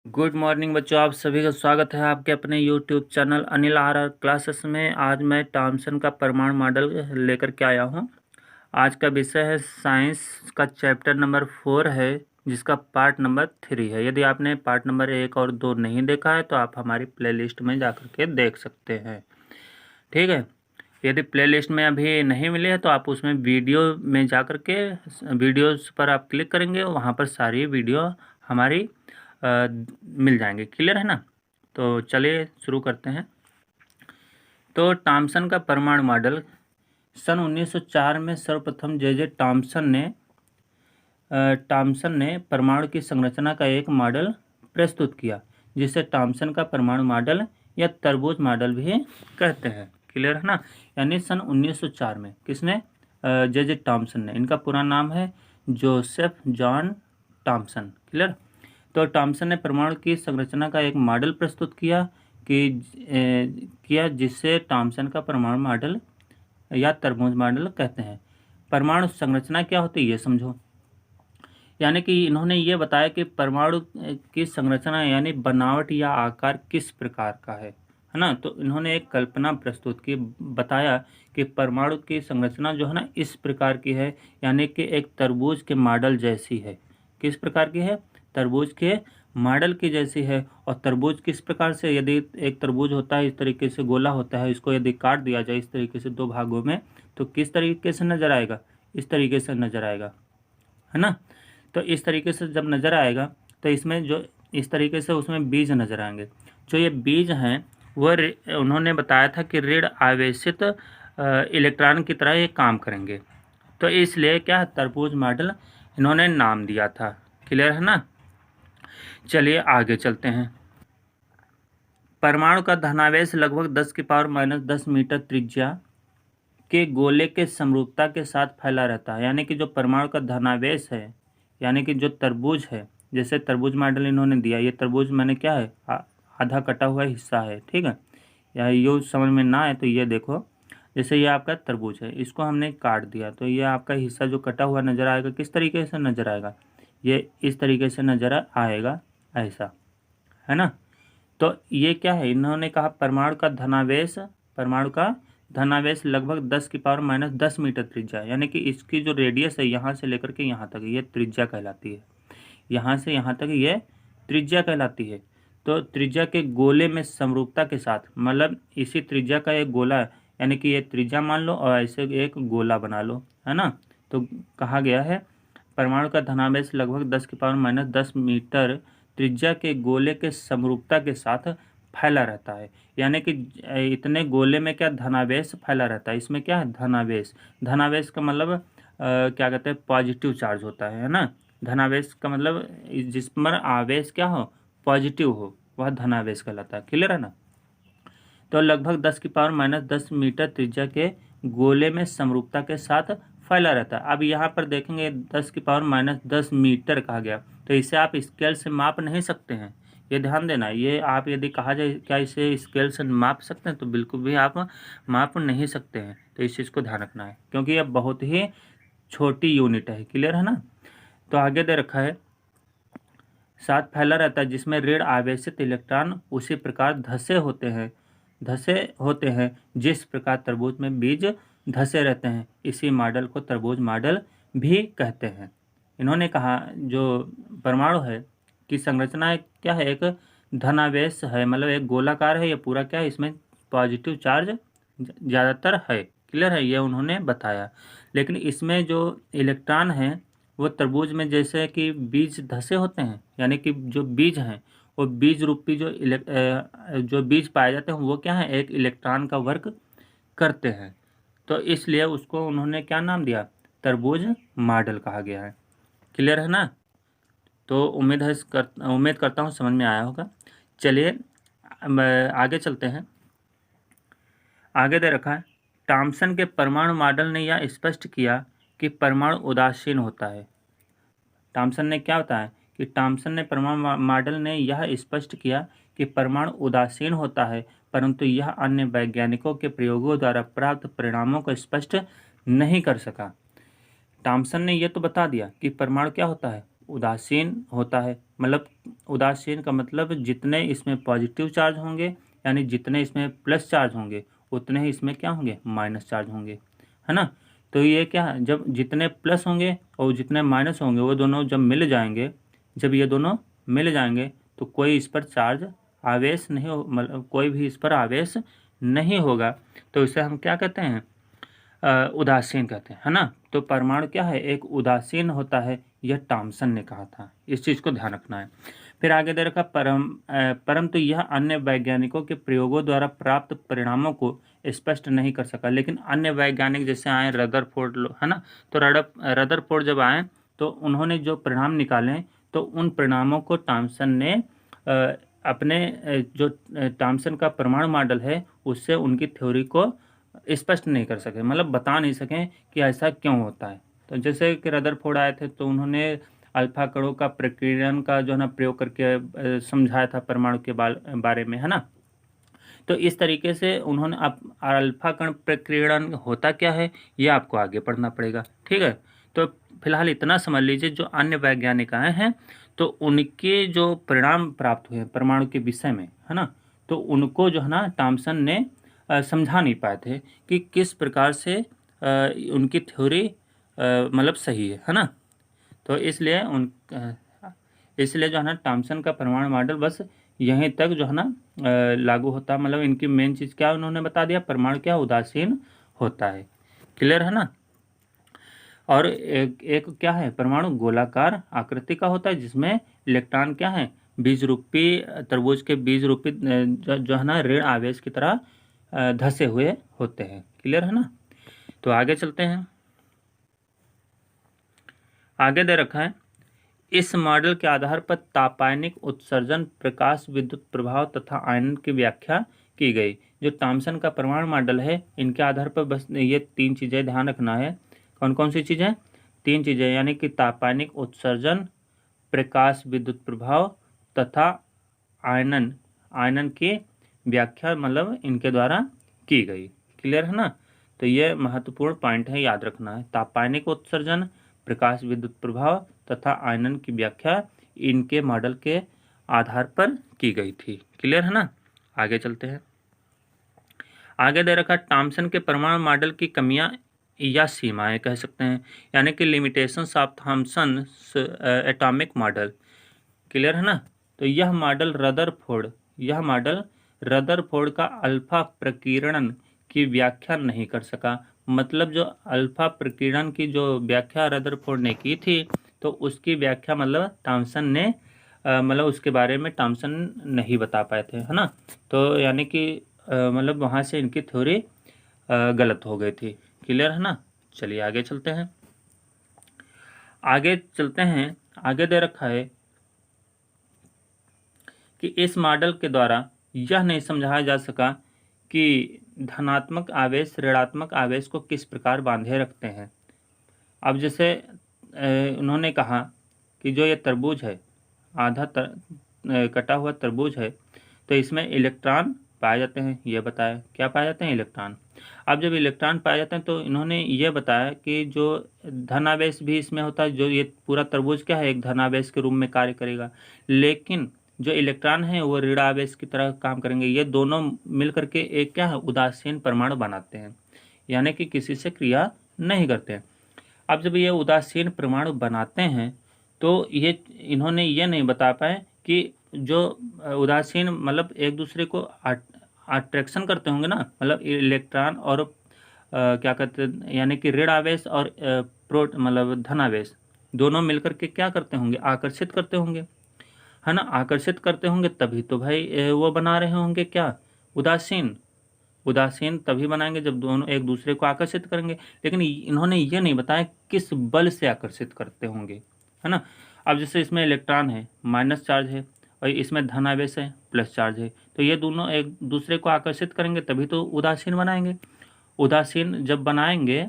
Good morning बच्चों, आप सभी का स्वागत है आपके अपने YouTube channel Anil R R classes में। आज मैं टॉमसन का परमाणु मॉडल लेकर के आया हूं। आज का विषय है साइंस का चैप्टर नंबर 4 है, जिसका पार्ट नंबर 3 है। यदि आपने पार्ट नंबर 1 और 2 नहीं देखा है तो आप हमारी प्लेलिस्ट में जाकर के देख सकते हैं, ठीक है। यदि प्लेलिस्ट में अभी नहीं मिले हैं तो आप उसमें वीडियो में जाकर के वीडियोस पर आप क्लिक करेंगे, वहाँ पर सारी वीडियो हमारी मिल जाएंगे। क्लियर है ना? तो चलिए शुरू करते हैं। तो टॉमसन का परमाणु मॉडल सन 1904 में सर्वप्रथम जे टॉमसन ने परमाणु की संरचना का एक मॉडल प्रस्तुत किया, जिसे टॉमसन का परमाणु मॉडल या तरबूज मॉडल भी कहते हैं। क्लियर है ना? यानी सन 1904 में किसने? जे टॉमसन ने। इनका पूरा नाम है जोसेफ जॉन टॉमसन। क्लियर? तो टॉमसन ने परमाणु की संरचना का एक मॉडल प्रस्तुत किया जिससे टॉमसन का परमाणु मॉडल या तरबूज मॉडल कहते हैं। परमाणु संरचना क्या होती है ये समझो। यानी कि इन्होंने ये बताया कि परमाणु की संरचना यानी बनावट या आकार किस प्रकार का है ना। तो इन्होंने एक कल्पना प्रस्तुत की, बताया कि परमाणु की संरचना जो है ना इस प्रकार की है, यानी कि एक तरबूज के मॉडल जैसी है। किस प्रकार की है? तरबूज के मॉडल की जैसी है। और तरबूज किस प्रकार से, यदि एक तरबूज होता है इस तरीके से गोला होता है, इसको यदि काट दिया जाए इस तरीके से दो भागों में, तो किस तरीके से नजर आएगा? इस तरीके से नजर आएगा, है ना। तो इस तरीके से जब नज़र आएगा तो इसमें जो इस तरीके से उसमें बीज नज़र आएंगे। जो ये बीज हैं वह उन्होंने बताया था कि ऋण आवेशित इलेक्ट्रॉन की तरह ये काम करेंगे। तो इसलिए क्या तरबूज मॉडल इन्होंने नाम दिया था। क्लियर है ना? चलिए आगे चलते हैं। परमाणु का धनावेश लगभग 10⁻⁻10 मीटर त्रिज्या के गोले के समरूपता के साथ फैला रहता है। यानी कि जो परमाणु का धनावेश है, यानी कि जो तरबूज है, जैसे तरबूज मॉडल इन्होंने दिया, ये तरबूज मैंने क्या है आधा कटा हुआ हिस्सा है, ठीक है। या ये समझ में ना आए तो ये देखो, जैसे ये आपका तरबूज है, इसको हमने काट दिया तो ये आपका हिस्सा जो कटा हुआ नज़र आएगा किस तरीके से नज़र आएगा? ये इस तरीके से नज़र आएगा, ऐसा, है ना। तो ये क्या है? इन्होंने कहा परमाणु का धनावेश लगभग 10⁻⁻10 मीटर त्रिज्या, यानी कि इसकी जो रेडियस है यहाँ से लेकर के यहाँ तक ये त्रिज्या कहलाती है। यहाँ से यहाँ तक ये त्रिज्या कहलाती है। तो त्रिज्या के गोले में समरूपता के साथ, मतलब इसी त्रिज्या का एक गोला है, यानी कि ये त्रिज्या मान लो और ऐसे एक गोला बना लो, है ना। तो कहा गया है परमाणु का धनावेश लगभग 10⁻⁻10 मीटर त्रिज्या के गोले के समरूपता के साथ फैला रहता है। यानी कि इतने गोले में क्या धनावेश फैला रहता है। इसमें क्या है? धनावेश। धनावेश का मतलब क्या कहते हैं? पॉजिटिव चार्ज होता है ना। धनावेश का मतलब जिस पर आवेश क्या हो? पॉजिटिव हो, वह धनावेश कहलाता है। क्लियर है ना? तो लगभग 10⁻⁻10 मीटर त्रिज्या के गोले में समरूपता के साथ फैला रहता है। अब यहाँ पर देखेंगे 10⁻⁻10 मीटर कहा गया, तो इसे आप स्केल से माप नहीं सकते हैं, ये ध्यान देना। ये आप यदि कहा जाए क्या इसे स्केल से माप सकते हैं, तो बिल्कुल भी आप माप नहीं सकते हैं। तो इस चीज़ को ध्यान रखना है, क्योंकि यह बहुत ही छोटी यूनिट है। क्लियर है ना? तो आगे दे रखा है साथ फैला रहता है, जिसमें ऋण आवेशित इलेक्ट्रॉन उसी प्रकार धसे होते हैं जिस प्रकार तरबूज में बीज धसे रहते हैं। इसी मॉडल को तरबूज मॉडल भी कहते हैं। इन्होंने कहा जो परमाणु है कि संरचना क्या है? एक धनावेश है, मतलब एक गोलाकार है। ये पूरा क्या है? इसमें पॉजिटिव चार्ज ज़्यादातर है। क्लियर है? ये उन्होंने बताया। लेकिन इसमें जो इलेक्ट्रॉन है वो तरबूज में जैसे कि बीज धसे होते हैं, यानी कि जो बीज हैं वो बीज रूपी जो बीज पाए जाते हैं वो क्या है? एक इलेक्ट्रॉन का वर्क करते हैं। तो इसलिए उसको उन्होंने क्या नाम दिया? तरबूज मॉडल कहा गया है। क्लियर है ना? तो उम्मीद करता हूँ समझ में आया होगा। चलिए आगे चलते हैं। आगे दे रखा है टॉमसन के परमाणु मॉडल ने यह स्पष्ट किया कि परमाणु उदासीन होता है। टॉमसन ने क्या बताया कि टॉमसन ने परमाणु मॉडल ने यह स्पष्ट किया कि परमाणु उदासीन होता है, परंतु यह अन्य वैज्ञानिकों के प्रयोगों द्वारा प्राप्त परिणामों को स्पष्ट नहीं कर सका। टॉमसन ने यह तो बता दिया कि परमाणु क्या होता है? उदासीन होता है, मतलब उदासीन का मतलब जितने इसमें पॉजिटिव चार्ज होंगे, यानी जितने इसमें प्लस चार्ज होंगे उतने ही इसमें क्या होंगे, माइनस चार्ज होंगे, है ना। तो ये क्या है, जब जितने प्लस होंगे और जितने माइनस होंगे वो दोनों जब मिल जाएंगे, जब ये दोनों मिल जाएंगे तो कोई इस पर चार्ज आवेश नहीं हो, मतलब कोई भी इस पर आवेश नहीं होगा। तो इसे हम क्या कहते हैं, उदासीन कहते हैं, है ना। तो परमाणु क्या है, एक उदासीन होता है, यह टॉमसन ने कहा था, इस चीज़ को ध्यान रखना है। फिर आगे दे रखा परंतु यह अन्य वैज्ञानिकों के प्रयोगों द्वारा प्राप्त परिणामों को स्पष्ट नहीं कर सका। लेकिन अन्य वैज्ञानिक जैसे आए रदरफोर्ड, है ना, तो रदरफोर्ड जब आए तो उन्होंने जो परिणाम निकाले तो उन परिणामों को टॉमसन ने अपने जो टॉमसन का परमाणु मॉडल है उससे उनकी थ्योरी को स्पष्ट नहीं कर सके, मतलब बता नहीं सकें कि ऐसा क्यों होता है। तो जैसे कि रदरफोर्ड आए थे तो उन्होंने अल्फा कणों का प्रकीर्णन का जो है ना प्रयोग करके समझाया था परमाणु के बारे में, है ना। तो इस तरीके से उन्होंने अब अल्फा कण प्रकीर्णन होता क्या है ये आपको आगे पढ़ना पड़ेगा, ठीक है। तो फिलहाल इतना समझ लीजिए, जो अन्य वैज्ञानिक आए हैं तो उनके जो परिणाम प्राप्त हुए परमाणु के विषय में, है ना, तो उनको जो है ना टॉमसन ने समझा नहीं पाए थे कि किस प्रकार से उनकी थ्योरी मतलब सही है ना। तो इसलिए जो है ना टॉमसन का परमाणु मॉडल बस यहीं तक जो है ना लागू होता है। मतलब इनकी मेन चीज़ क्या उन्होंने बता दिया, परमाणु क्या उदासीन होता है, क्लियर है ना। और एक क्या है, परमाणु गोलाकार आकृति का होता है जिसमें इलेक्ट्रॉन क्या है, बीज रूपी तरबूज के बीज रूपी जो है ना ऋण आवेश की तरह धसे हुए होते हैं, क्लियर है ना। तो आगे चलते हैं, आगे दे रखा है इस मॉडल के आधार पर तापायनिक उत्सर्जन, प्रकाश विद्युत प्रभाव तथा आयनन की व्याख्या की गई। जो टॉमसन का परमाणु मॉडल है इनके आधार पर बस ये तीन चीज़ें ध्यान रखना है। कौन कौन सी चीज़ें, तीन चीज़ें, यानी कि तापायनिक उत्सर्जन, प्रकाश विद्युत प्रभाव तथा आयनन आयनन की व्याख्या मतलब इनके द्वारा की गई, क्लियर है ना। तो ये महत्वपूर्ण पॉइंट है, याद रखना है। तापायनिक उत्सर्जन, प्रकाश विद्युत प्रभाव तथा आयनन की व्याख्या इनके मॉडल के आधार पर की गई थी, क्लियर है ना। आगे चलते हैं, आगे दे रखा टॉमसन के परमाणु मॉडल की कमियां या सीमाएं कह सकते हैं, यानी कि limitations of Thomson atomic model, clear है ना। तो यह मॉडल रदरफोर्ड का अल्फा प्रकीर्णन की व्याख्या नहीं कर सका। मतलब जो अल्फा प्रकीर्णन की जो व्याख्या रदरफोर्ड ने की थी तो उसकी व्याख्या मतलब टॉमसन ने मतलब उसके बारे में टॉमसन नहीं बता पाए थे, है ना। तो यानी कि मतलब वहाँ से इनकी थ्योरी गलत हो गई थी, क्लियर है ना। चलिए आगे चलते हैं, आगे दे रखा है कि इस मॉडल के द्वारा यह नहीं समझाया जा सका कि धनात्मक आवेश ऋणात्मक आवेश को किस प्रकार बांधे रखते हैं। अब जैसे उन्होंने कहा कि जो ये तरबूज है, कटा हुआ तरबूज है, तो इसमें इलेक्ट्रॉन पाए जाते हैं, ये बताया क्या पाए जाते हैं, इलेक्ट्रॉन। अब जब इलेक्ट्रॉन पाए जाते हैं तो इन्होंने ये बताया कि जो धनावेश भी इसमें होता है, जो ये पूरा तरबूज क्या है एक धनावेश के रूप में कार्य करेगा, लेकिन जो इलेक्ट्रॉन है वो ऋणावेश की तरह काम करेंगे। ये दोनों मिलकर के एक क्या है उदासीन परमाणु बनाते हैं, यानी कि किसी से क्रिया नहीं करते। अब जब ये उदासीन परमाणु बनाते हैं तो ये इन्होंने ये नहीं बता पाए कि जो उदासीन मतलब एक दूसरे को अट्रैक्शन करते होंगे ना, मतलब इलेक्ट्रॉन और क्या कहते हैं, यानी कि ऋण आवेश और मतलब धनावेश दोनों मिलकर के क्या करते होंगे, आकर्षित करते होंगे, है ना। आकर्षित करते होंगे तभी तो भाई वो बना रहे होंगे क्या, उदासीन तभी बनाएंगे जब दोनों एक दूसरे को आकर्षित करेंगे। लेकिन इन्होंने ये नहीं बताया किस बल से आकर्षित करते होंगे, है ना। अब जैसे इसमें इलेक्ट्रॉन है माइनस चार्ज है और इसमें धनावेश है प्लस चार्ज है, तो ये दोनों एक दूसरे को आकर्षित करेंगे तभी तो उदासीन बनाएंगे। उदासीन जब बनाएंगे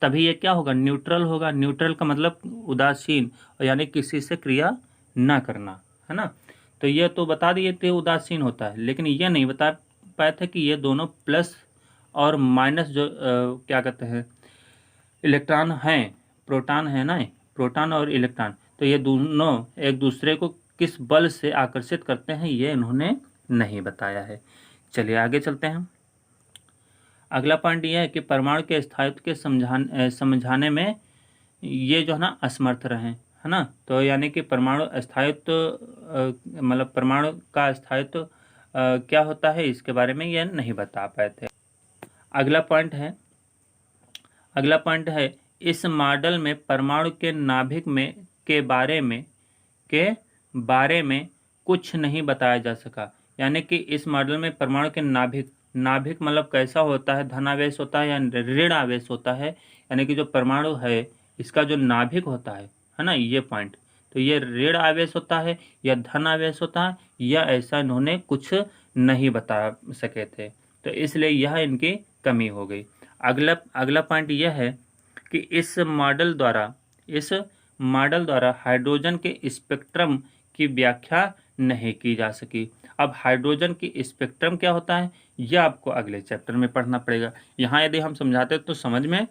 तभी ये क्या होगा, न्यूट्रल होगा। न्यूट्रल का मतलब उदासीन, यानी किसी से क्रिया ना करना, है ना। तो ये तो बता दिए थे उदासीन होता है, लेकिन ये नहीं बता पाए थे कि ये दोनों प्लस और माइनस जो क्या कहते हैं इलेक्ट्रॉन हैं, प्रोटॉन है ना, प्रोटॉन और इलेक्ट्रॉन, तो ये दोनों एक दूसरे को किस बल से आकर्षित करते हैं ये इन्होंने नहीं बताया है। चलिए आगे चलते हैं। अगला पॉइंट ये है कि परमाणु के स्थायित्व के समझाने में ये जो है ना असमर्थ रहे, है ना। तो यानी कि परमाणु स्थायित्व मतलब परमाणु का स्थायित्व क्या होता है इसके बारे में ये नहीं बता पाए थे। अगला पॉइंट है इस मॉडल में परमाणु के नाभिक में के बारे में कुछ नहीं बताया जा सका। यानी कि इस मॉडल में परमाणु के नाभिक मतलब कैसा होता है, धनावेश होता है या ऋण आवेश होता है। यानी कि जो परमाणु है इसका जो नाभिक होता है ना, ये पॉइंट, तो ये ऋण आवेश होता है या धन आवेश होता है या ऐसा इन्होंने कुछ नहीं बता सके थे, तो इसलिए यह इनकी कमी हो गई। अगला पॉइंट यह है कि इस मॉडल द्वारा हाइड्रोजन के स्पेक्ट्रम की व्याख्या नहीं की जा सकी। अब हाइड्रोजन की स्पेक्ट्रम क्या होता है यह आपको अगले चैप्टर में पढ़ना पड़ेगा। यहाँ यदि हम समझाते तो समझ में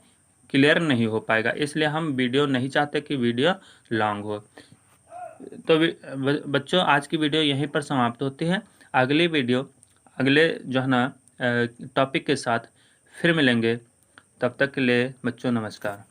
क्लियर नहीं हो पाएगा, इसलिए हम वीडियो नहीं चाहते कि वीडियो लॉन्ग हो। तो बच्चों आज की वीडियो यहीं पर समाप्त होती है। अगली वीडियो अगले जो है ना टॉपिक के साथ फिर मिलेंगे। तब तक के लिए बच्चों नमस्कार।